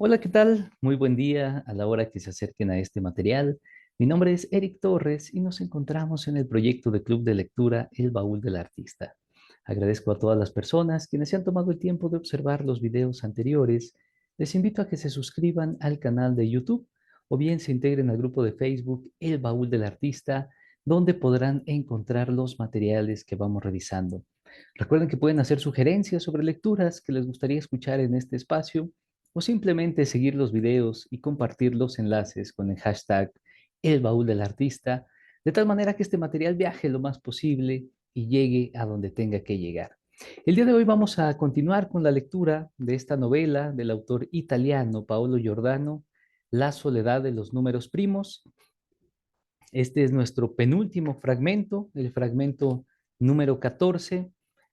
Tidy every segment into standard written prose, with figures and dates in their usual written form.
Hola, ¿qué tal? Muy buen día a la hora que se acerquen a este material. Mi nombre es Eric Torres y nos encontramos en el proyecto de Club de Lectura El Baúl del Artista. Agradezco a todas las personas quienes se han tomado el tiempo de observar los videos anteriores. Les invito a que se suscriban al canal de YouTube o bien se integren al grupo de Facebook El Baúl del Artista, donde podrán encontrar los materiales que vamos revisando. Recuerden que pueden hacer sugerencias sobre lecturas que les gustaría escuchar en este espacio o simplemente seguir los videos y compartir los enlaces con el hashtag El Baúl del Artista, de tal manera que este material viaje lo más posible y llegue a donde tenga que llegar. El día de hoy vamos a continuar con la lectura de esta novela del autor italiano Paolo Giordano, La soledad de los números primos. Este es nuestro penúltimo fragmento, el fragmento número 14.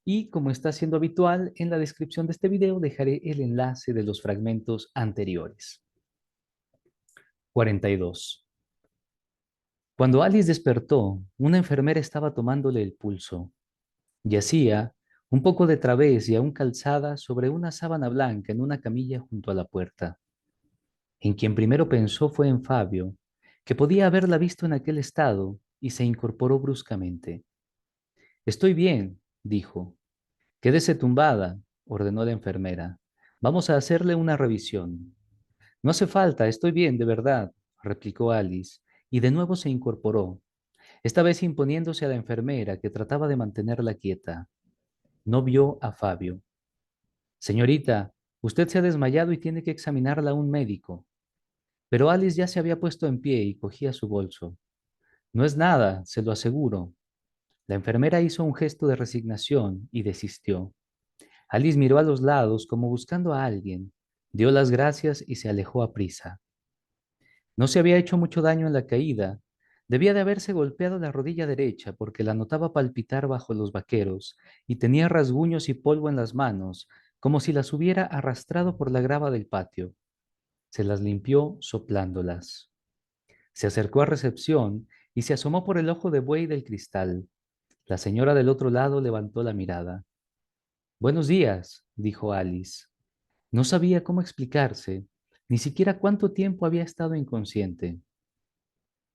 Y como está siendo habitual, en la descripción de este video dejaré el enlace de los fragmentos anteriores. 42. Cuando Alice despertó, una enfermera estaba tomándole el pulso. Yacía, un poco de través y aún calzada, sobre una sábana blanca en una camilla junto a la puerta. En quien primero pensó fue en Fabio, que podía haberla visto en aquel estado, y se incorporó bruscamente. Estoy bien, dijo. Quédese tumbada, ordenó la enfermera. Vamos a hacerle una revisión. No hace falta, estoy bien, de verdad, replicó Alice, y de nuevo se incorporó, esta vez imponiéndose a la enfermera que trataba de mantenerla quieta. No vio a Fabio. Señorita, usted se ha desmayado y tiene que examinarla un médico. Pero Alice ya se había puesto en pie y cogía su bolso. No es nada, se lo aseguro. La enfermera hizo un gesto de resignación y desistió. Alice miró a los lados como buscando a alguien, dio las gracias y se alejó a prisa. No se había hecho mucho daño en la caída. Debía de haberse golpeado la rodilla derecha porque la notaba palpitar bajo los vaqueros y tenía rasguños y polvo en las manos, como si las hubiera arrastrado por la grava del patio. Se las limpió soplándolas. Se acercó a recepción y se asomó por el ojo de buey del cristal. La señora del otro lado levantó la mirada. Buenos días, dijo Alice. No sabía cómo explicarse, ni siquiera cuánto tiempo había estado inconsciente.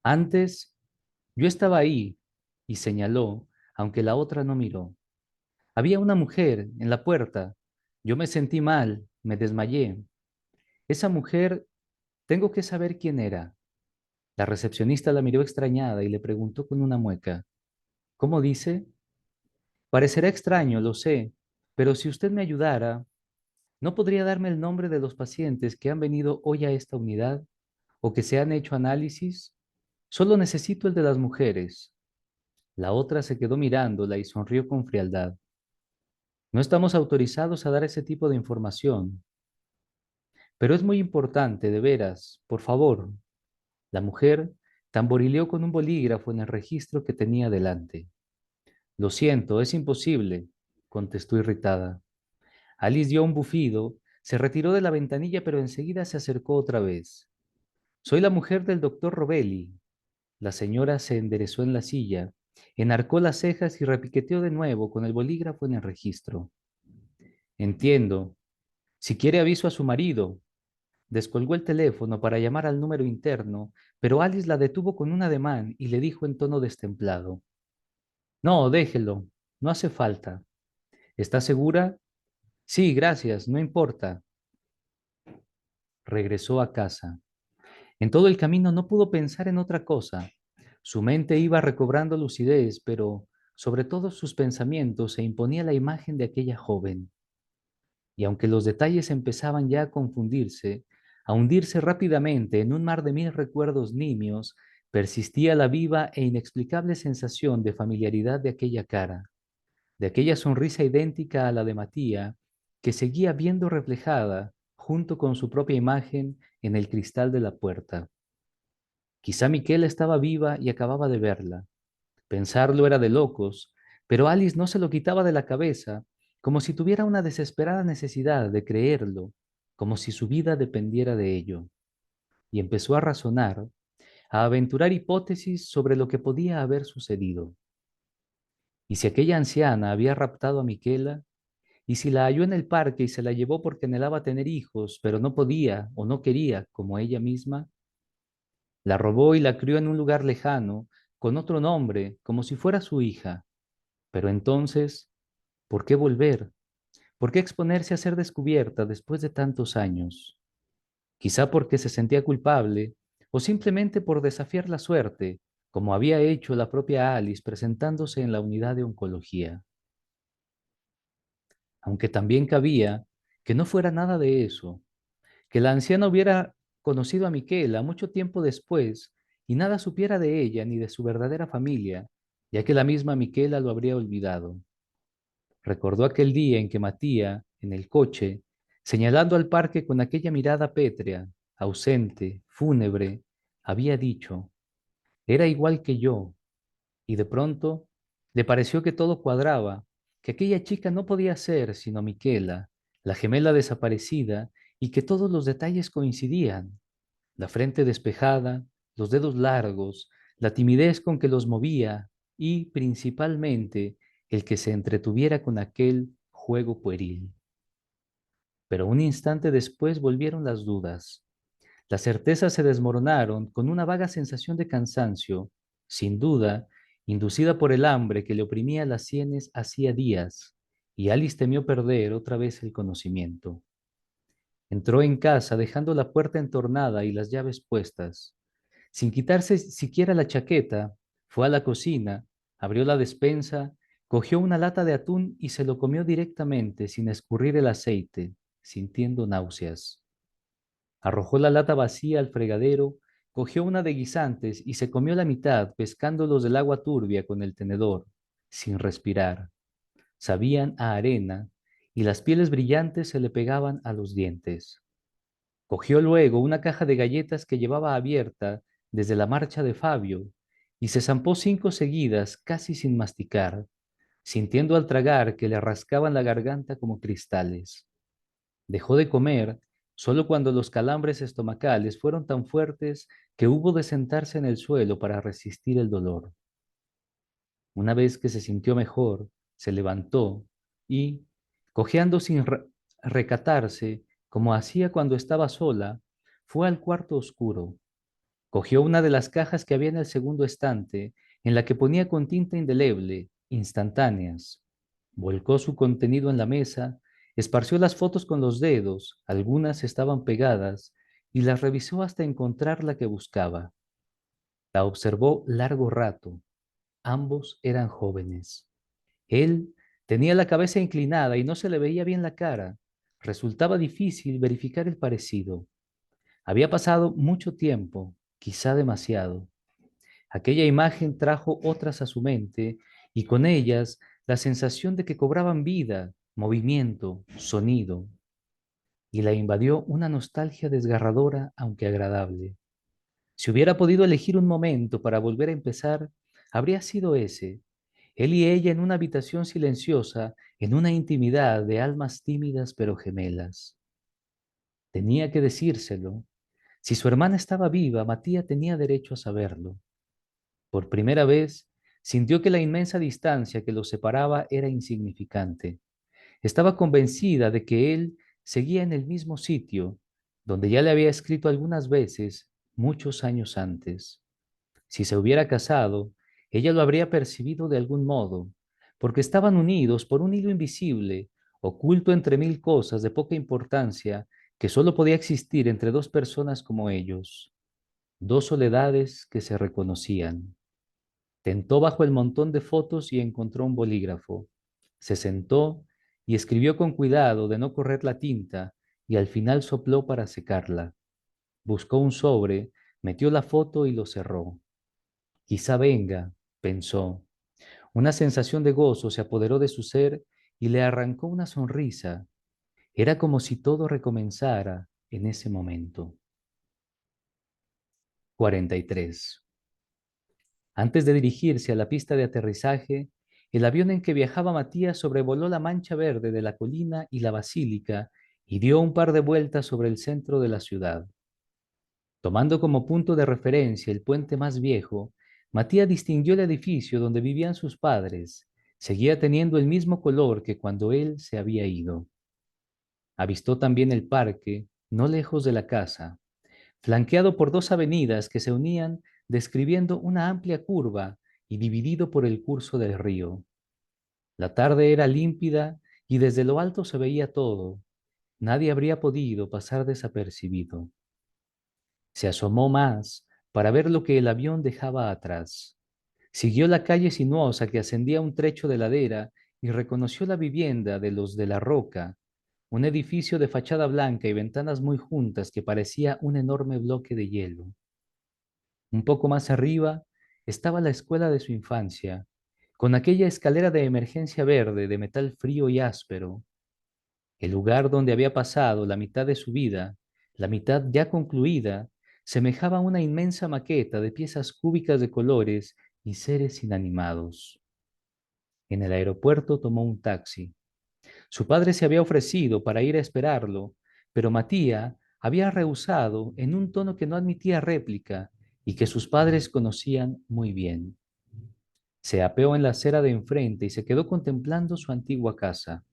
Antes, yo estaba ahí, y señaló, aunque la otra no miró. Había una mujer en la puerta. Yo me sentí mal, me desmayé. Esa mujer, tengo que saber quién era. La recepcionista la miró extrañada y le preguntó con una mueca. ¿Cómo dice? Parecerá extraño, lo sé, pero si usted me ayudara, ¿no podría darme el nombre de los pacientes que han venido hoy a esta unidad o que se han hecho análisis? Solo necesito el de las mujeres. La otra se quedó mirándola y sonrió con frialdad. No estamos autorizados a dar ese tipo de información, pero es muy importante, de veras, por favor. La mujer tamborileó con un bolígrafo en el registro que tenía delante. Lo siento, es imposible, contestó irritada. Alice dio un bufido, se retiró de la ventanilla, pero enseguida se acercó otra vez. Soy la mujer del doctor Robelli. La señora se enderezó en la silla, enarcó las cejas y repiqueteó de nuevo con el bolígrafo en el registro. Entiendo. Si quiere aviso a su marido. Descolgó el teléfono para llamar al número interno, pero Alice la detuvo con un ademán y le dijo en tono destemplado. No, déjelo. No hace falta. ¿Está segura? Sí, gracias. No importa. Regresó a casa. En todo el camino no pudo pensar en otra cosa. Su mente iba recobrando lucidez, pero sobre todos sus pensamientos se imponía la imagen de aquella joven. Y aunque los detalles empezaban ya a confundirse, a hundirse rápidamente en un mar de mil recuerdos nimios, persistía la viva e inexplicable sensación de familiaridad de aquella cara, de aquella sonrisa idéntica a la de Matía, que seguía viendo reflejada, junto con su propia imagen, en el cristal de la puerta. Quizá Miquela estaba viva y acababa de verla. Pensarlo era de locos, pero Alice no se lo quitaba de la cabeza, como si tuviera una desesperada necesidad de creerlo, como si su vida dependiera de ello. Y empezó a razonar, a aventurar hipótesis sobre lo que podía haber sucedido. ¿Y si aquella anciana había raptado a Miquela? Y si la halló en el parque y se la llevó porque anhelaba tener hijos, pero no podía o no quería, como ella misma, la robó y la crió en un lugar lejano, con otro nombre, como si fuera su hija. Pero entonces, ¿por qué volver? ¿Por qué exponerse a ser descubierta después de tantos años? Quizá porque se sentía culpable o simplemente por desafiar la suerte, como había hecho la propia Alice presentándose en la unidad de oncología. Aunque también cabía que no fuera nada de eso, que la anciana hubiera conocido a Miquela mucho tiempo después y nada supiera de ella ni de su verdadera familia, ya que la misma Miquela lo habría olvidado. Recordó aquel día en que Matía, en el coche, señalando al parque con aquella mirada pétrea, ausente, fúnebre, había dicho, era igual que yo, y de pronto le pareció que todo cuadraba, que aquella chica no podía ser sino Miquela, la gemela desaparecida, y que todos los detalles coincidían, la frente despejada, los dedos largos, la timidez con que los movía y, principalmente, el que se entretuviera con aquel juego pueril. Pero un instante después volvieron las dudas. Las certezas se desmoronaron con una vaga sensación de cansancio, sin duda, inducida por el hambre que le oprimía las sienes hacía días, y Alice temió perder otra vez el conocimiento. Entró en casa dejando la puerta entornada y las llaves puestas. Sin quitarse siquiera la chaqueta, fue a la cocina, abrió la despensa, cogió una lata de atún y se lo comió directamente, sin escurrir el aceite, sintiendo náuseas. Arrojó la lata vacía al fregadero, cogió una de guisantes y se comió la mitad, pescándolos del agua turbia con el tenedor, sin respirar. Sabían a arena y las pieles brillantes se le pegaban a los dientes. Cogió luego una caja de galletas que llevaba abierta desde la marcha de Fabio y se zampó 5 seguidas casi sin masticar, sintiendo al tragar que le rascaban la garganta como cristales. Dejó de comer solo cuando los calambres estomacales fueron tan fuertes que hubo de sentarse en el suelo para resistir el dolor. Una vez que se sintió mejor, se levantó y, cojeando sin recatarse, como hacía cuando estaba sola, fue al cuarto oscuro. Cogió una de las cajas que había en el segundo estante, en la que ponía con tinta indeleble, instantáneas. Volcó su contenido en la mesa, esparció las fotos con los dedos, algunas estaban pegadas, y las revisó hasta encontrar la que buscaba. La observó largo rato. Ambos eran jóvenes. Él tenía la cabeza inclinada y no se le veía bien la cara. Resultaba difícil verificar el parecido. Había pasado mucho tiempo, quizá demasiado. Aquella imagen trajo otras a su mente y con ellas la sensación de que cobraban vida, movimiento, sonido, y la invadió una nostalgia desgarradora aunque agradable. Si hubiera podido elegir un momento para volver a empezar, habría sido ese, él y ella en una habitación silenciosa, en una intimidad de almas tímidas pero gemelas. Tenía que decírselo. Si su hermana estaba viva, Matías tenía derecho a saberlo. Por primera vez, sintió que la inmensa distancia que los separaba era insignificante. Estaba convencida de que él seguía en el mismo sitio, donde ya le había escrito algunas veces, muchos años antes. Si se hubiera casado, ella lo habría percibido de algún modo, porque estaban unidos por un hilo invisible, oculto entre mil cosas de poca importancia, que solo podía existir entre dos personas como ellos, dos soledades que se reconocían. Tentó bajo el montón de fotos y encontró un bolígrafo. Se sentó y escribió con cuidado de no correr la tinta y al final sopló para secarla. Buscó un sobre, metió la foto y lo cerró. Quizá venga, pensó. Una sensación de gozo se apoderó de su ser y le arrancó una sonrisa. Era como si todo recomenzara en ese momento. 43. Antes de dirigirse a la pista de aterrizaje, el avión en que viajaba Matías sobrevoló la mancha verde de la colina y la basílica y dio un par de vueltas sobre el centro de la ciudad. Tomando como punto de referencia el puente más viejo, Matías distinguió el edificio donde vivían sus padres, Seguía teniendo el mismo color que cuando él se había ido. Avistó también el parque, no lejos de la casa, flanqueado por dos avenidas que se unían describiendo una amplia curva y dividido por el curso del río. La tarde era límpida y desde lo alto se veía todo. Nadie habría podido pasar desapercibido. Se asomó más para ver lo que el avión dejaba atrás. Siguió la calle sinuosa que ascendía un trecho de ladera y reconoció la vivienda de los de la Roca, un edificio de fachada blanca y ventanas muy juntas que parecía un enorme bloque de hielo. Un poco más arriba estaba la escuela de su infancia, con aquella escalera de emergencia verde de metal frío y áspero, el lugar donde había pasado la mitad de su vida, la mitad ya concluida, semejaba una inmensa maqueta de piezas cúbicas de colores y seres inanimados. En el aeropuerto tomó un taxi. Su padre se había ofrecido para ir a esperarlo, pero Matía había rehusado en un tono que no admitía réplica y que sus padres conocían muy bien. Se apeó en la acera de enfrente y se quedó contemplando su antigua casa.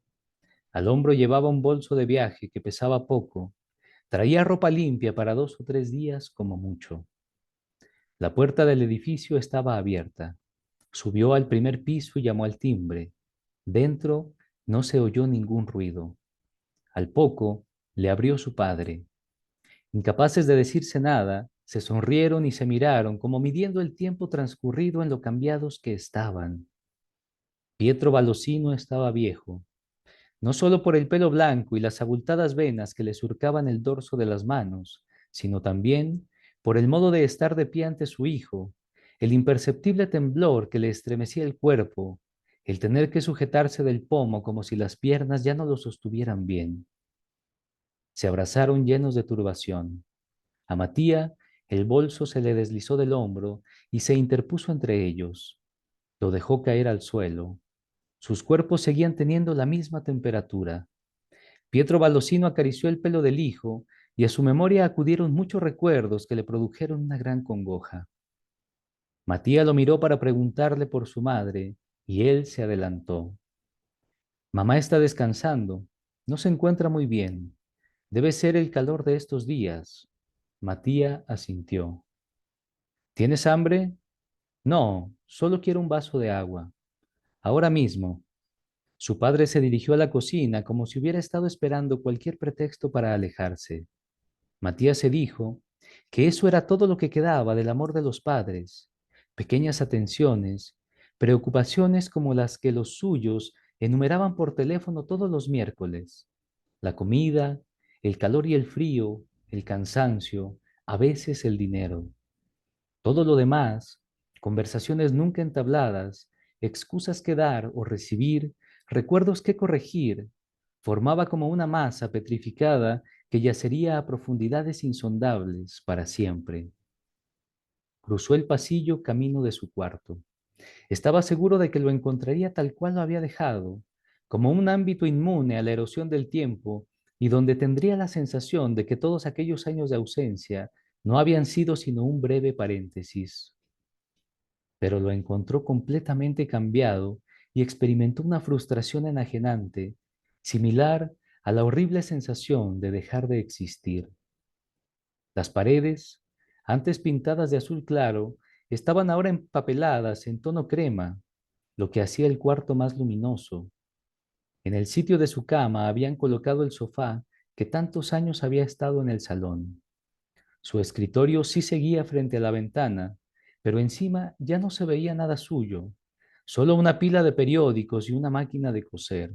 Al hombro llevaba un bolso de viaje que pesaba poco. Traía ropa limpia para 2 o 3 días como mucho. La puerta del edificio estaba abierta. Subió al primer piso y llamó al timbre. Dentro no se oyó ningún ruido. Al poco le abrió su padre. Incapaces de decirse nada, se sonrieron y se miraron como midiendo el tiempo transcurrido en lo cambiados que estaban. Pietro Valosino estaba viejo, no solo por el pelo blanco y las abultadas venas que le surcaban el dorso de las manos, sino también por el modo de estar de pie ante su hijo, el imperceptible temblor que le estremecía el cuerpo, el tener que sujetarse del pomo como si las piernas ya no lo sostuvieran bien. Se abrazaron llenos de turbación. A Matía el bolso se le deslizó del hombro y se interpuso entre ellos. Lo dejó caer al suelo. Sus cuerpos seguían teniendo la misma temperatura. Pietro Valosino acarició el pelo del hijo y a su memoria acudieron muchos recuerdos que le produjeron una gran congoja. Matías lo miró para preguntarle por su madre y él se adelantó. Mamá está descansando. No se encuentra muy bien. Debe ser el calor de estos días. Matías asintió. ¿Tienes hambre? No, solo quiero un vaso de agua. Ahora mismo. Su padre se dirigió a la cocina como si hubiera estado esperando cualquier pretexto para alejarse. Matías se dijo que eso era todo lo que quedaba del amor de los padres, pequeñas atenciones, preocupaciones como las que los suyos enumeraban por teléfono todos los miércoles, la comida, el calor y el frío, el cansancio, a veces el dinero. Todo lo demás, conversaciones nunca entabladas, excusas que dar o recibir, recuerdos que corregir, formaba como una masa petrificada que yacería a profundidades insondables para siempre. Cruzó el pasillo camino de su cuarto. Estaba seguro de que lo encontraría tal cual lo había dejado, como un ámbito inmune a la erosión del tiempo y donde tendría la sensación de que todos aquellos años de ausencia no habían sido sino un breve paréntesis. Pero lo encontró completamente cambiado y experimentó una frustración enajenante, similar a la horrible sensación de dejar de existir. Las paredes, antes pintadas de azul claro, estaban ahora empapeladas en tono crema, lo que hacía el cuarto más luminoso. En el sitio de su cama habían colocado el sofá que tantos años había estado en el salón. Su escritorio sí seguía frente a la ventana, pero encima ya no se veía nada suyo, solo una pila de periódicos y una máquina de coser.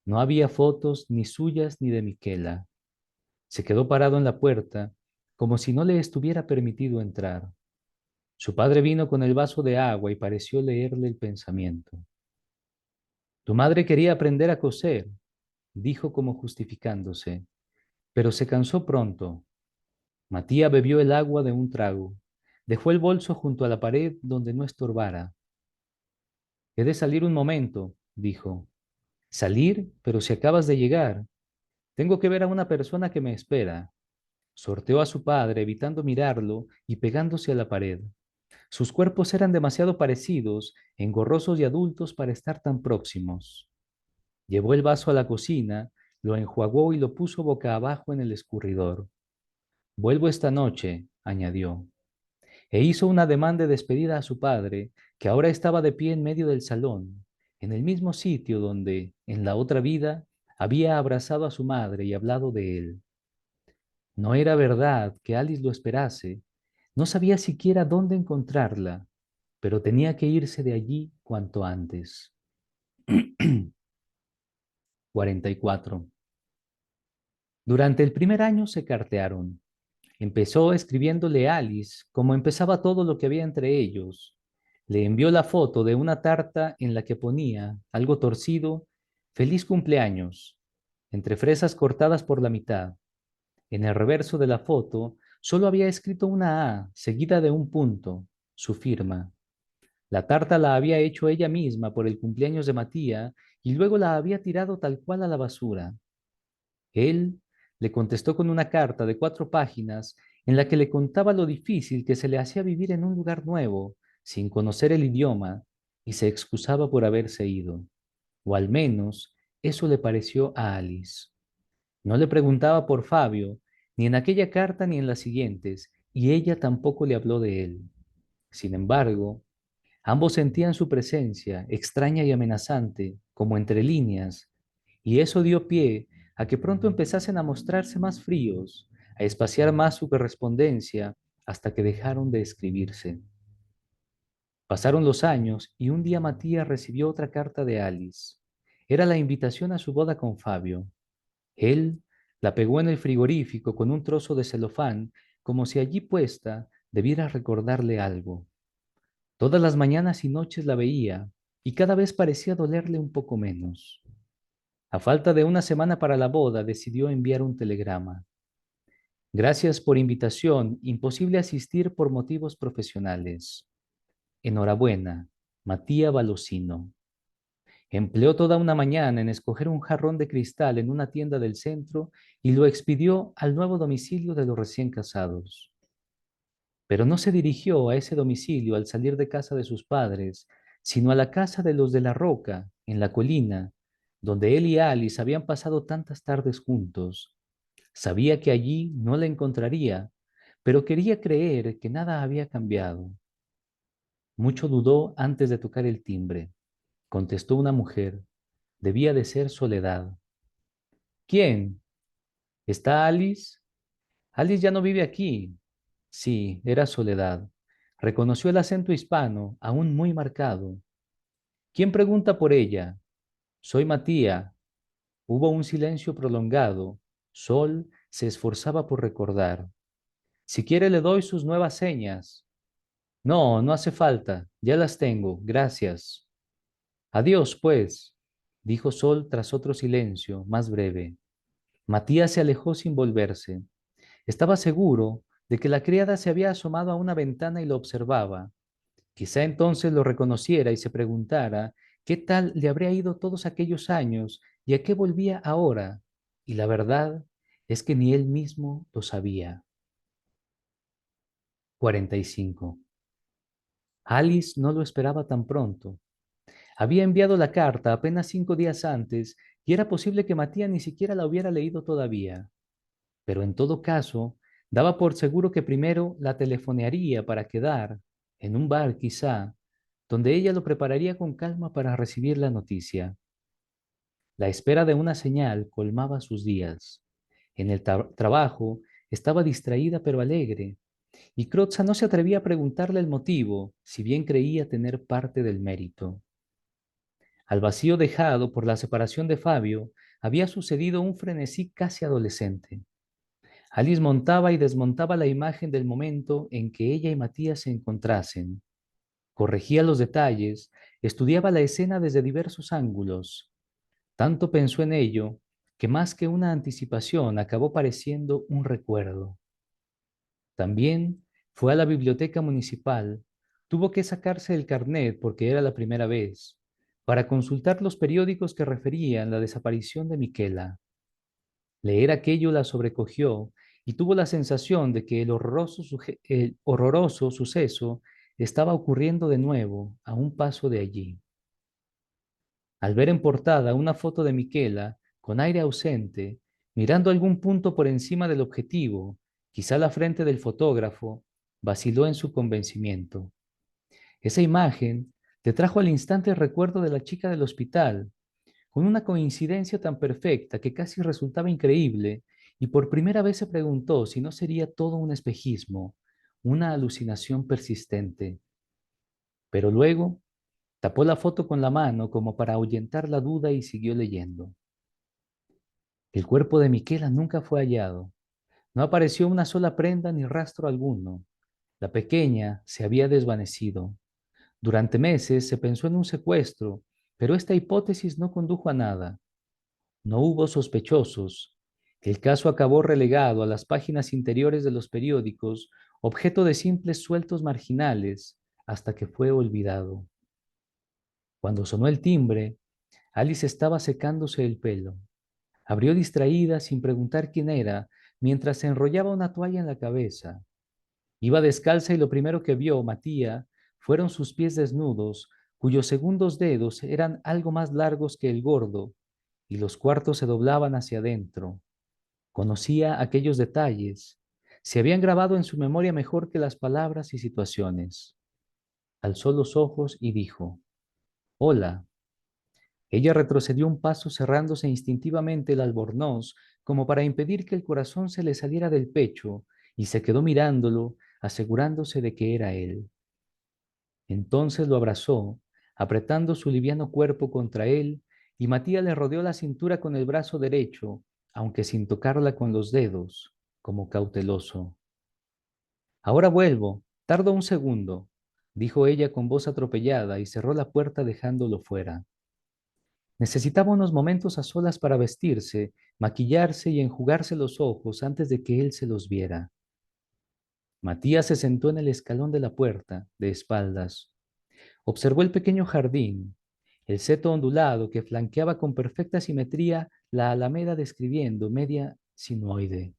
No había fotos ni suyas ni de Miquela. Se quedó parado en la puerta, como si no le estuviera permitido entrar. Su padre vino con el vaso de agua y pareció leerle el pensamiento. Tu madre quería aprender a coser, dijo como justificándose, pero se cansó pronto. Matías bebió el agua de un trago. Dejó el bolso junto a la pared donde no estorbara. He de salir un momento, dijo. Salir, pero si acabas de llegar. Tengo que ver a una persona que me espera. Sorteó a su padre, evitando mirarlo y pegándose a la pared. Sus cuerpos eran demasiado parecidos, engorrosos y adultos para estar tan próximos. Llevó el vaso a la cocina, lo enjuagó y lo puso boca abajo en el escurridor. Vuelvo esta noche, añadió, e hizo un ademán de despedida a su padre, que ahora estaba de pie en medio del salón, en el mismo sitio donde, en la otra vida, había abrazado a su madre y hablado de él. No era verdad que Alice lo esperase, no sabía siquiera dónde encontrarla, pero tenía que irse de allí cuanto antes. 44. Durante el primer año se cartearon. Empezó escribiéndole a Alice como empezaba todo lo que había entre ellos. Le envió la foto de una tarta en la que ponía, algo torcido, "Feliz cumpleaños", entre fresas cortadas por la mitad. En el reverso de la foto solo había escrito una A seguida de un punto, su firma. La tarta la había hecho ella misma por el cumpleaños de Matía y luego la había tirado tal cual a la basura. Él le contestó con una carta de 4 páginas en la que le contaba lo difícil que se le hacía vivir en un lugar nuevo, sin conocer el idioma, y se excusaba por haberse ido. O al menos eso le pareció a Alice. No le preguntaba por Fabio, ni en aquella carta ni en las siguientes, y ella tampoco le habló de él. Sin embargo, ambos sentían su presencia, extraña y amenazante, como entre líneas, y eso dio pie a que pronto empezasen a mostrarse más fríos, a espaciar más su correspondencia, hasta que dejaron de escribirse. Pasaron los años y un día Matías recibió otra carta de Alice. Era la invitación a su boda con Fabio. Él la pegó en el frigorífico con un trozo de celofán, como si allí puesta debiera recordarle algo. Todas las mañanas y noches la veía, y cada vez parecía dolerle un poco menos. A falta de una semana para la boda, decidió enviar un telegrama. Gracias por invitación, imposible asistir por motivos profesionales. Enhorabuena, Matías Balosino. Empleó toda una mañana en escoger un jarrón de cristal en una tienda del centro y lo expidió al nuevo domicilio de los recién casados. Pero no se dirigió a ese domicilio al salir de casa de sus padres, sino a la casa de los de la Roca, en la colina, donde él y Alice habían pasado tantas tardes juntos. Sabía que allí no la encontraría, pero quería creer que nada había cambiado. Mucho dudó antes de tocar el timbre. Contestó una mujer. Debía de ser Soledad. ¿Quién? ¿Está Alice? Alice ya no vive aquí. Sí, era Soledad. Reconoció el acento hispano, aún muy marcado. ¿Quién pregunta por ella? Soy Matía. Hubo un silencio prolongado. Sol se esforzaba por recordar. Si quiere le doy sus nuevas señas. No, no hace falta. Ya las tengo. Gracias. Adiós, pues, dijo Sol tras otro silencio, más breve. Matías se alejó sin volverse. Estaba seguro de que la criada se había asomado a una ventana y lo observaba. Quizá entonces lo reconociera y se preguntara qué tal le habría ido todos aquellos años y a qué volvía ahora. Y la verdad es que ni él mismo lo sabía. 45. Alice no lo esperaba tan pronto. Había enviado la carta apenas 5 días antes y era posible que Matías ni siquiera la hubiera leído todavía. Pero en todo caso, daba por seguro que primero la telefonearía para quedar, en un bar quizá, donde ella lo prepararía con calma para recibir la noticia. La espera de una señal colmaba sus días. En el trabajo estaba distraída pero alegre, y Crotza no se atrevía a preguntarle el motivo, si bien creía tener parte del mérito. Al vacío dejado por la separación de Fabio, había sucedido un frenesí casi adolescente. Alice montaba y desmontaba la imagen del momento en que ella y Matías se encontrasen. Corregía los detalles, estudiaba la escena desde diversos ángulos. Tanto pensó en ello que más que una anticipación acabó pareciendo un recuerdo. También fue a la biblioteca municipal. Tuvo que sacarse el carnet porque era la primera vez, para consultar los periódicos que referían la desaparición de Miquela. Leer aquello la sobrecogió y tuvo la sensación de que el horroroso suceso estaba ocurriendo de nuevo a un paso de allí. Al ver en portada una foto de Miquela, con aire ausente, mirando algún punto por encima del objetivo, quizá la frente del fotógrafo, vaciló en su convencimiento. Esa imagen le trajo al instante el recuerdo de la chica del hospital, con una coincidencia tan perfecta que casi resultaba increíble, y por primera vez se preguntó si no sería todo un espejismo, una alucinación persistente. Pero luego tapó la foto con la mano como para ahuyentar la duda y siguió leyendo. El cuerpo de Miquela nunca fue hallado. No apareció una sola prenda ni rastro alguno. La pequeña se había desvanecido. Durante meses se pensó en un secuestro, pero esta hipótesis no condujo a nada. No hubo sospechosos. El caso acabó relegado a las páginas interiores de los periódicos, objeto de simples sueltos marginales, hasta que fue olvidado. Cuando sonó el timbre, Alice estaba secándose el pelo. Abrió distraída sin preguntar quién era, mientras se enrollaba una toalla en la cabeza. Iba descalza y lo primero que vio Matía fueron sus pies desnudos, cuyos segundos dedos eran algo más largos que el gordo, y los cuartos se doblaban hacia adentro. Conocía aquellos detalles. Se habían grabado en su memoria mejor que las palabras y situaciones. Alzó los ojos y dijo, «Hola». Ella retrocedió un paso cerrándose instintivamente el albornoz como para impedir que el corazón se le saliera del pecho y se quedó mirándolo, asegurándose de que era él. Entonces lo abrazó, apretando su liviano cuerpo contra él, y Matías le rodeó la cintura con el brazo derecho, aunque sin tocarla con los dedos, como cauteloso. Ahora vuelvo, tardo un segundo, dijo ella con voz atropellada y cerró la puerta dejándolo fuera. Necesitaba unos momentos a solas para vestirse, maquillarse y enjugarse los ojos antes de que él se los viera. Matías se sentó en el escalón de la puerta, de espaldas. Observó el pequeño jardín, el seto ondulado que flanqueaba con perfecta simetría la alameda describiendo media sinusoide.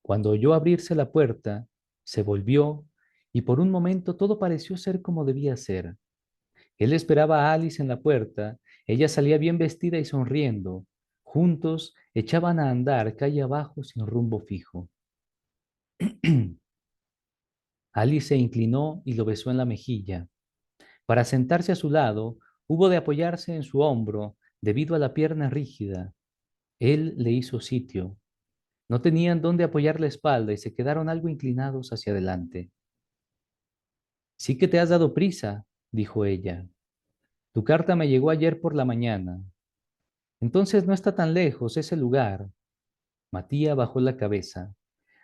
Cuando oyó abrirse la puerta, se volvió y por un momento todo pareció ser como debía ser. Él esperaba a Alice en la puerta, ella salía bien vestida y sonriendo. Juntos echaban a andar calle abajo sin rumbo fijo. Alice se inclinó y lo besó en la mejilla. Para sentarse a su lado, hubo de apoyarse en su hombro debido a la pierna rígida. Él le hizo sitio. No tenían dónde apoyar la espalda y se quedaron algo inclinados hacia adelante. Sí que te has dado prisa, dijo ella. Tu carta me llegó ayer por la mañana. Entonces no está tan lejos ese lugar. Matía bajó la cabeza.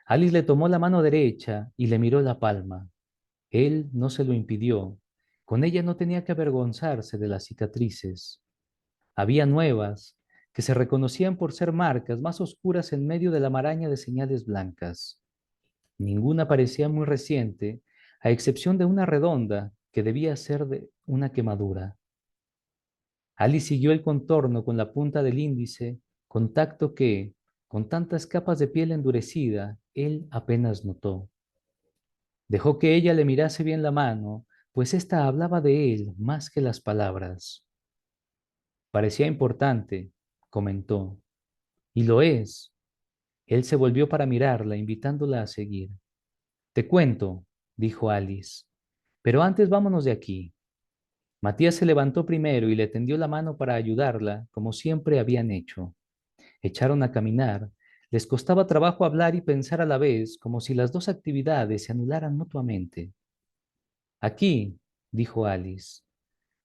Alice le tomó la mano derecha y le miró la palma. Él no se lo impidió. Con ella no tenía que avergonzarse de las cicatrices. Había nuevas, que se reconocían por ser marcas más oscuras en medio de la maraña de señales blancas. Ninguna parecía muy reciente, a excepción de una redonda que debía ser de una quemadura. Alice siguió el contorno con la punta del índice, contacto que, con tantas capas de piel endurecida, él apenas notó. Dejó que ella le mirase bien la mano, pues ésta hablaba de él más que las palabras. Parecía importante, comentó. Y lo es. Él se volvió para mirarla, invitándola a seguir. Te cuento, dijo Alice, pero antes vámonos de aquí. Matías se levantó primero y le tendió la mano para ayudarla, como siempre habían hecho. Echaron a caminar. Les costaba trabajo hablar y pensar a la vez, como si las dos actividades se anularan mutuamente. Aquí, dijo Alice.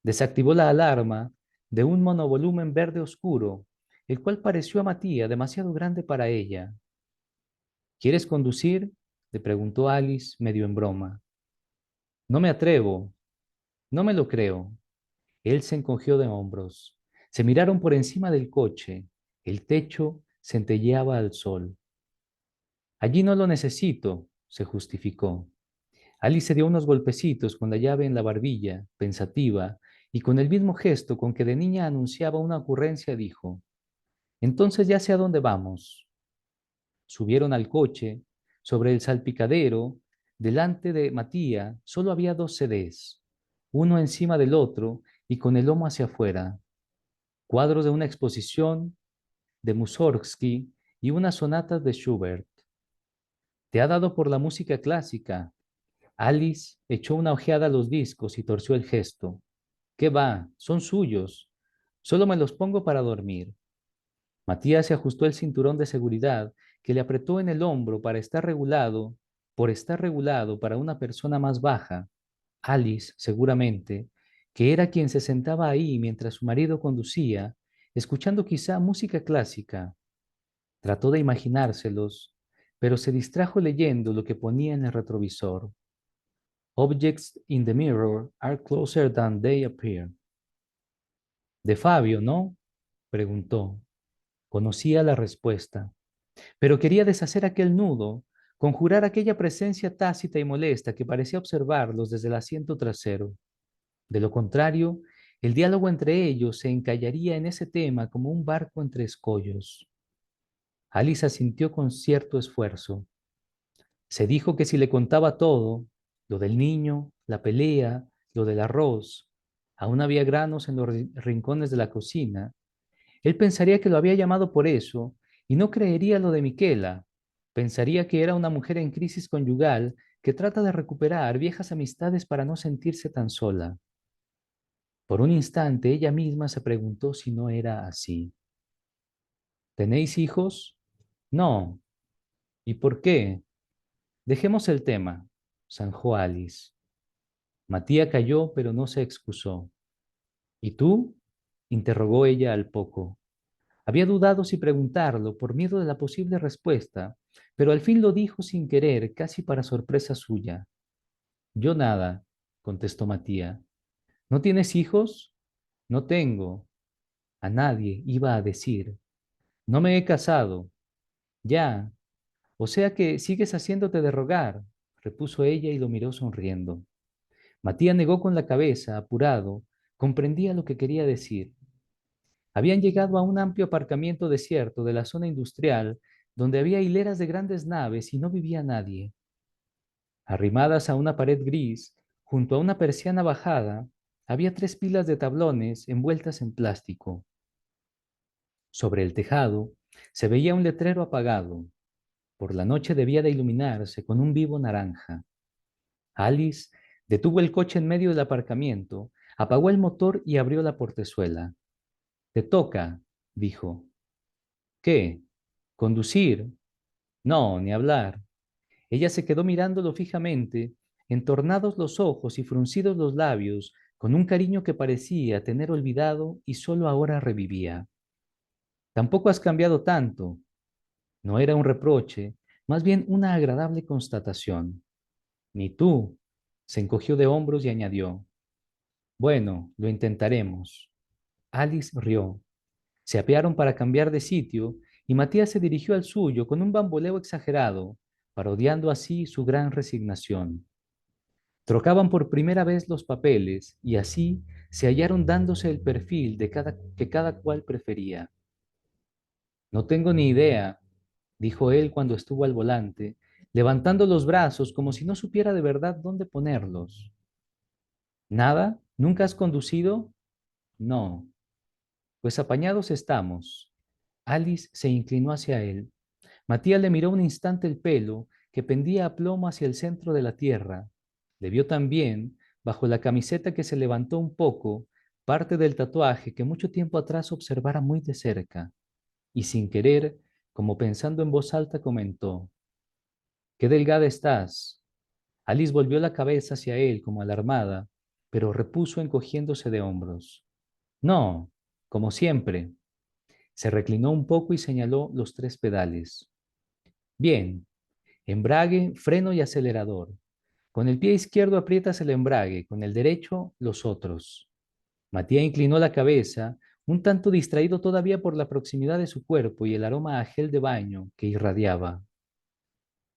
Desactivó la alarma de un monovolumen verde oscuro, el cual pareció a Matías demasiado grande para ella. ¿Quieres conducir?, le preguntó Alice, medio en broma. No me atrevo, no me lo creo. Él se encogió de hombros. Se miraron por encima del coche. El techo centelleaba al sol. Allí no lo necesito, se justificó. Alice dio unos golpecitos con la llave en la barbilla, pensativa, y con el mismo gesto con que de niña anunciaba una ocurrencia dijo, entonces ya sé a dónde vamos. Subieron al coche. Sobre el salpicadero, Delante de Matías solo había dos CDs, uno encima del otro y con el lomo hacia afuera, cuadros de una exposición de Mussorgsky y unas sonatas de Schubert. ¿Te ha dado por la música clásica? Alice echó una ojeada a los discos y torció el gesto. ¿Qué va? Son suyos. Solo me los pongo para dormir. Matías se ajustó el cinturón de seguridad que le apretó en el hombro por estar regulado para una persona más baja, Alice seguramente, que era quien se sentaba ahí mientras su marido conducía, escuchando quizá música clásica. Trató de imaginárselos, pero se distrajo leyendo lo que ponía en el retrovisor. Objects in the mirror are closer than they appear. De Fabio, ¿no? Preguntó. Conocía la respuesta, pero quería deshacer aquel nudo, conjurar aquella presencia tácita y molesta que parecía observarlos desde el asiento trasero. De lo contrario, el diálogo entre ellos se encallaría en ese tema como un barco entre escollos. Alice asintió con cierto esfuerzo. Se dijo que si le contaba todo, lo del niño, la pelea, lo del arroz, aún había granos en los rincones de la cocina, él pensaría que lo había llamado por eso y no creería lo de Miquela. Pensaría que era una mujer en crisis conyugal que trata de recuperar viejas amistades para no sentirse tan sola. Por un instante ella misma se preguntó si no era así. ¿Tenéis hijos? No. ¿Y por qué? Dejemos el tema, zanjó Alice. Matía calló, pero no se excusó. ¿Y tú? Interrogó ella al poco. Había dudado si preguntarlo por miedo de la posible respuesta, pero al fin lo dijo sin querer, casi para sorpresa suya. Yo nada, contestó Matía. ¿No tienes hijos? No tengo. A nadie iba a decir. No me he casado. Ya. O sea que sigues haciéndote de rogar, repuso ella y lo miró sonriendo. Matía negó con la cabeza, apurado, comprendía lo que quería decir. Habían llegado a un amplio aparcamiento desierto de la zona industrial, donde había hileras de grandes naves y no vivía nadie. Arrimadas a una pared gris, junto a una persiana bajada, había tres pilas de tablones envueltas en plástico. Sobre el tejado se veía un letrero apagado. Por la noche debía de iluminarse con un vivo naranja. Alice detuvo el coche en medio del aparcamiento, apagó el motor y abrió la portezuela. Te toca, dijo. ¿Qué? ¿Conducir? No, ni hablar. Ella se quedó mirándolo fijamente, entornados los ojos y fruncidos los labios, con un cariño que parecía tener olvidado y solo ahora revivía. Tampoco has cambiado tanto. No era un reproche, más bien una agradable constatación. Ni tú. Se encogió de hombros y añadió, bueno, lo intentaremos. Alice rió. Se apearon para cambiar de sitio y Matías se dirigió al suyo con un bamboleo exagerado, parodiando así su gran resignación. Trocaban por primera vez los papeles y así se hallaron dándose el perfil que cada cual prefería. No tengo ni idea, dijo él cuando estuvo al volante, levantando los brazos como si no supiera de verdad dónde ponerlos. ¿Nada? ¿Nunca has conducido? No. Pues apañados estamos. Alice se inclinó hacia él. Matías le miró un instante el pelo que pendía a plomo hacia el centro de la tierra. Le vio también, bajo la camiseta que se levantó un poco, parte del tatuaje que mucho tiempo atrás observara muy de cerca. Y sin querer, como pensando en voz alta, comentó, «Qué delgada estás». Alice volvió la cabeza hacia él como alarmada, pero repuso encogiéndose de hombros. «No, como siempre». Se reclinó un poco y señaló los tres pedales. «Bien, embrague, freno y acelerador. Con el pie izquierdo aprietas el embrague, con el derecho los otros». Matías inclinó la cabeza, un tanto distraído todavía por la proximidad de su cuerpo y el aroma a gel de baño que irradiaba.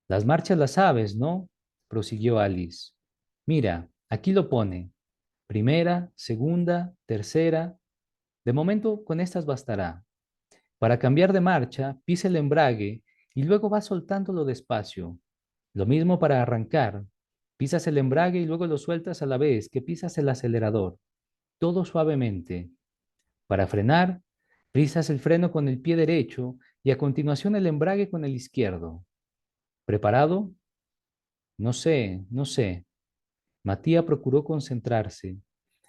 Las marchas las sabes, ¿no? Prosiguió Alice. Mira, aquí lo pone. Primera, segunda, tercera. De momento con estas bastará. Para cambiar de marcha, pise el embrague y luego va soltándolo despacio. Lo mismo para arrancar. Pisas el embrague y luego lo sueltas a la vez que pisas el acelerador, todo suavemente. Para frenar, pisas el freno con el pie derecho y a continuación el embrague con el izquierdo. ¿Preparado? No sé, no sé. Matías procuró concentrarse.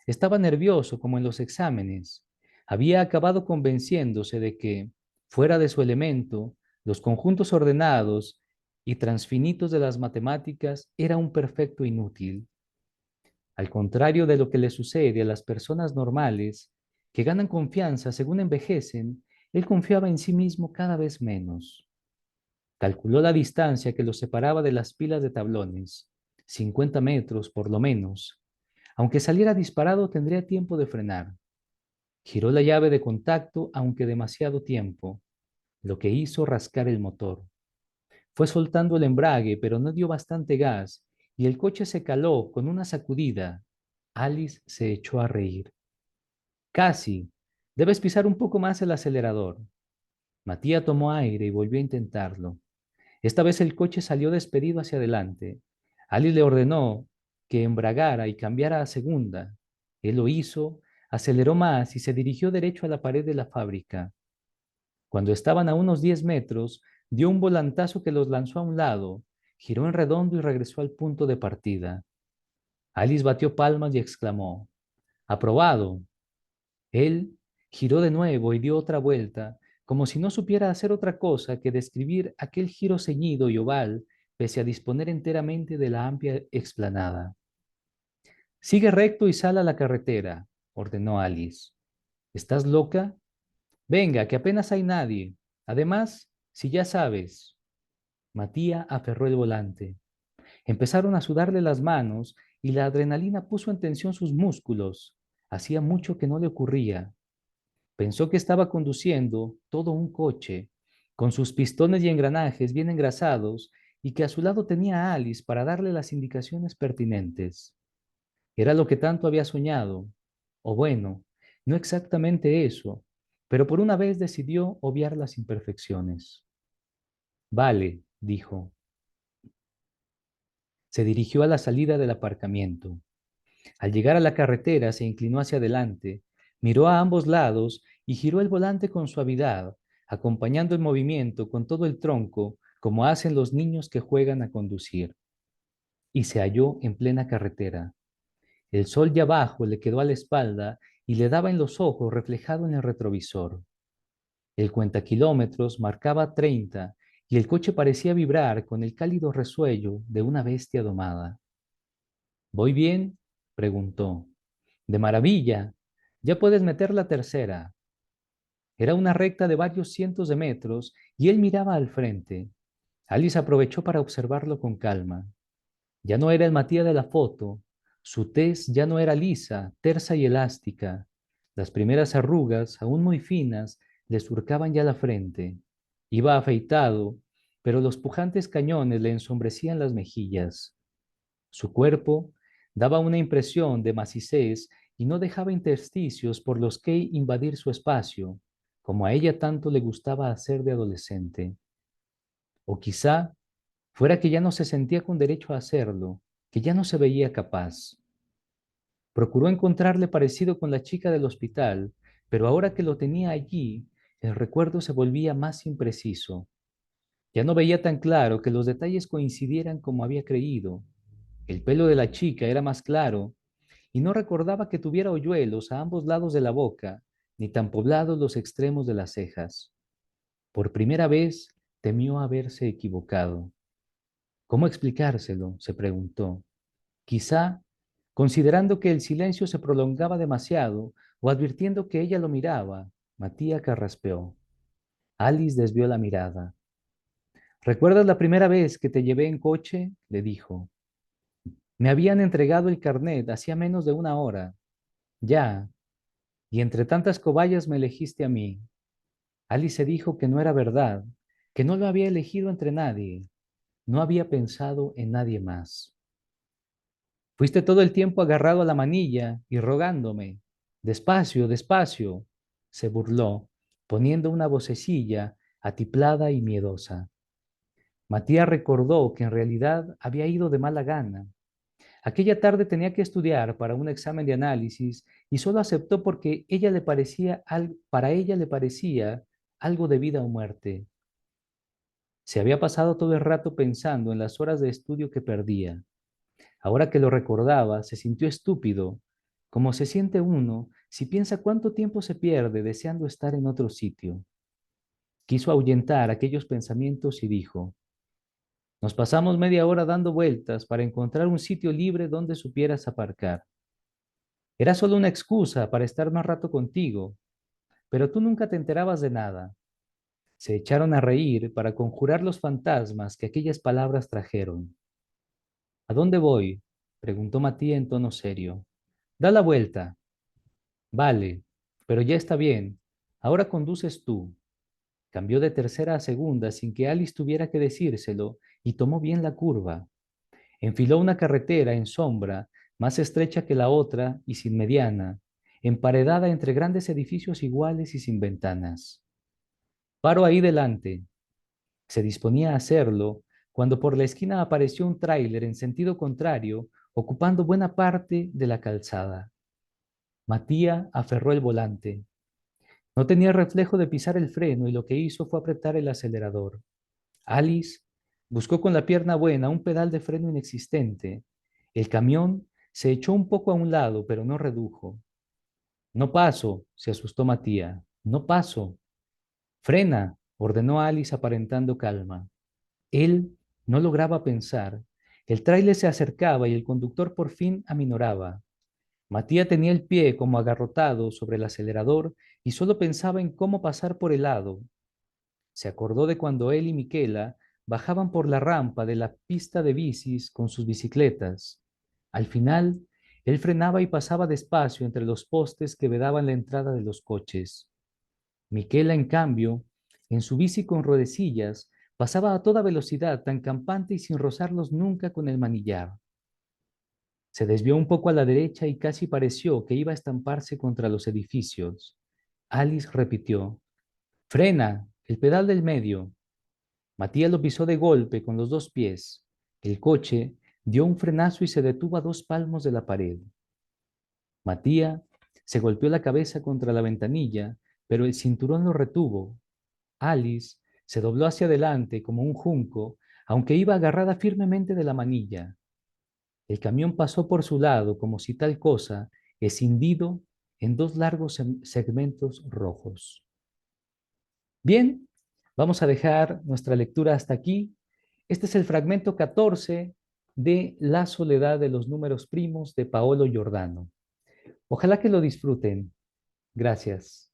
Estaba nervioso como en los exámenes. Había acabado convenciéndose de que, fuera de su elemento, los conjuntos ordenados y transfinitos de las matemáticas era un perfecto inútil. Al contrario de lo que le sucede a las personas normales, que ganan confianza según envejecen, él confiaba en sí mismo cada vez menos. Calculó la distancia que los separaba de las pilas de tablones, 50 metros por lo menos. Aunque saliera disparado, tendría tiempo de frenar. Giró la llave de contacto, aunque demasiado tiempo, lo que hizo rascar el motor. Fue soltando el embrague, pero no dio bastante gas, y el coche se caló con una sacudida. Alice se echó a reír. Casi. Debes pisar un poco más el acelerador. Matías tomó aire y volvió a intentarlo. Esta vez el coche salió despedido hacia adelante. Alice le ordenó que embragara y cambiara a segunda. Él lo hizo, aceleró más y se dirigió derecho a la pared de la fábrica. Cuando estaban a unos 10 metros, dio un volantazo que los lanzó a un lado, giró en redondo y regresó al punto de partida. Alice batió palmas y exclamó, «¡Aprobado!». Él giró de nuevo y dio otra vuelta, como si no supiera hacer otra cosa que describir aquel giro ceñido y oval, pese a disponer enteramente de la amplia explanada. «Sigue recto y sal a la carretera», ordenó Alice. «¿Estás loca? Venga, que apenas hay nadie. Además, si ya sabes». Matías aferró el volante. Empezaron a sudarle las manos y la adrenalina puso en tensión sus músculos. Hacía mucho que no le ocurría. Pensó que estaba conduciendo todo un coche, con sus pistones y engranajes bien engrasados, y que a su lado tenía a Alice para darle las indicaciones pertinentes. Era lo que tanto había soñado, o bueno, no exactamente eso, pero por una vez decidió obviar las imperfecciones. Vale, dijo. Se dirigió a la salida del aparcamiento. Al llegar a la carretera se inclinó hacia adelante, miró a ambos lados y giró el volante con suavidad, acompañando el movimiento con todo el tronco, como hacen los niños que juegan a conducir. Y se halló en plena carretera. El sol ya abajo le quedó a la espalda y le daba en los ojos reflejado en el retrovisor. El cuentakilómetros marcaba 30 y el coche parecía vibrar con el cálido resuello de una bestia domada. ¿Voy bien?, preguntó. De maravilla. Ya puedes meter la tercera. Era una recta de varios cientos de metros y él miraba al frente. Alice aprovechó para observarlo con calma. Ya no era el Matías de la foto. Su tez ya no era lisa, tersa y elástica. Las primeras arrugas, aún muy finas, le surcaban ya la frente. Iba afeitado, pero los pujantes cañones le ensombrecían las mejillas. Su cuerpo daba una impresión de macizez y no dejaba intersticios por los que invadir su espacio, como a ella tanto le gustaba hacer de adolescente. O quizá fuera que ya no se sentía con derecho a hacerlo, que ya no se veía capaz. Procuró encontrarle parecido con la chica del hospital, pero ahora que lo tenía allí, el recuerdo se volvía más impreciso. Ya no veía tan claro que los detalles coincidieran como había creído. El pelo de la chica era más claro y no recordaba que tuviera hoyuelos a ambos lados de la boca, ni tan poblados los extremos de las cejas. Por primera vez temió haberse equivocado. ¿Cómo explicárselo?, se preguntó. Quizá, considerando que el silencio se prolongaba demasiado o advirtiendo que ella lo miraba, Matías carraspeó. Alice desvió la mirada. ¿Recuerdas la primera vez que te llevé en coche?, le dijo. Me habían entregado el carnet hacía menos de una hora. Ya, y entre tantas cobayas me elegiste a mí. Alice dijo que no era verdad, que no lo había elegido entre nadie. No había pensado en nadie más. Fuiste todo el tiempo agarrado a la manilla y rogándome. Despacio, despacio, se burló, poniendo una vocecilla atiplada y miedosa. Matías recordó que en realidad había ido de mala gana. Aquella tarde tenía que estudiar para un examen de análisis y solo aceptó porque para ella le parecía algo de vida o muerte. Se había pasado todo el rato pensando en las horas de estudio que perdía. Ahora que lo recordaba, se sintió estúpido, como se siente uno si piensa cuánto tiempo se pierde deseando estar en otro sitio. Quiso ahuyentar aquellos pensamientos y dijo, nos pasamos media hora dando vueltas para encontrar un sitio libre donde supieras aparcar. Era solo una excusa para estar más rato contigo, pero tú nunca te enterabas de nada. Se echaron a reír para conjurar los fantasmas que aquellas palabras trajeron. ¿A dónde voy? Preguntó Matías en tono serio. Da la vuelta. Vale, pero ya está bien. Ahora conduces tú. Cambió de tercera a segunda sin que Alice tuviera que decírselo y tomó bien la curva. Enfiló una carretera en sombra, más estrecha que la otra y sin mediana, emparedada entre grandes edificios iguales y sin ventanas. Paro ahí delante. Se disponía a hacerlo cuando por la esquina apareció un tráiler en sentido contrario, ocupando buena parte de la calzada. Matía aferró el volante. No tenía reflejo de pisar el freno y lo que hizo fue apretar el acelerador. Alice buscó con la pierna buena un pedal de freno inexistente. El camión se echó un poco a un lado, pero no redujo. No paso, se asustó Matía. No paso. Frena, ordenó Alice aparentando calma. Él no lograba pensar. El tráiler se acercaba y el conductor por fin aminoraba. Matía tenía el pie como agarrotado sobre el acelerador y solo pensaba en cómo pasar por el lado. Se acordó de cuando él y Miquela bajaban por la rampa de la pista de bicis con sus bicicletas. Al final, él frenaba y pasaba despacio entre los postes que vedaban la entrada de los coches. Miquela, en cambio, en su bici con ruedecillas, pasaba a toda velocidad, tan campante y sin rozarlos nunca con el manillar. Se desvió un poco a la derecha y casi pareció que iba a estamparse contra los edificios. Alice repitió, frena, el pedal del medio. Matías lo pisó de golpe con los dos pies. El coche dio un frenazo y se detuvo a 2 palmos de la pared. Matías se golpeó la cabeza contra la ventanilla, pero el cinturón lo retuvo. Alice se dobló hacia adelante como un junco, aunque iba agarrada firmemente de la manilla. El camión pasó por su lado como si tal cosa, escindido en 2 largos segmentos rojos. Bien, vamos a dejar nuestra lectura hasta aquí. Este es el fragmento 14 de La soledad de los números primos de Paolo Giordano. Ojalá que lo disfruten. Gracias.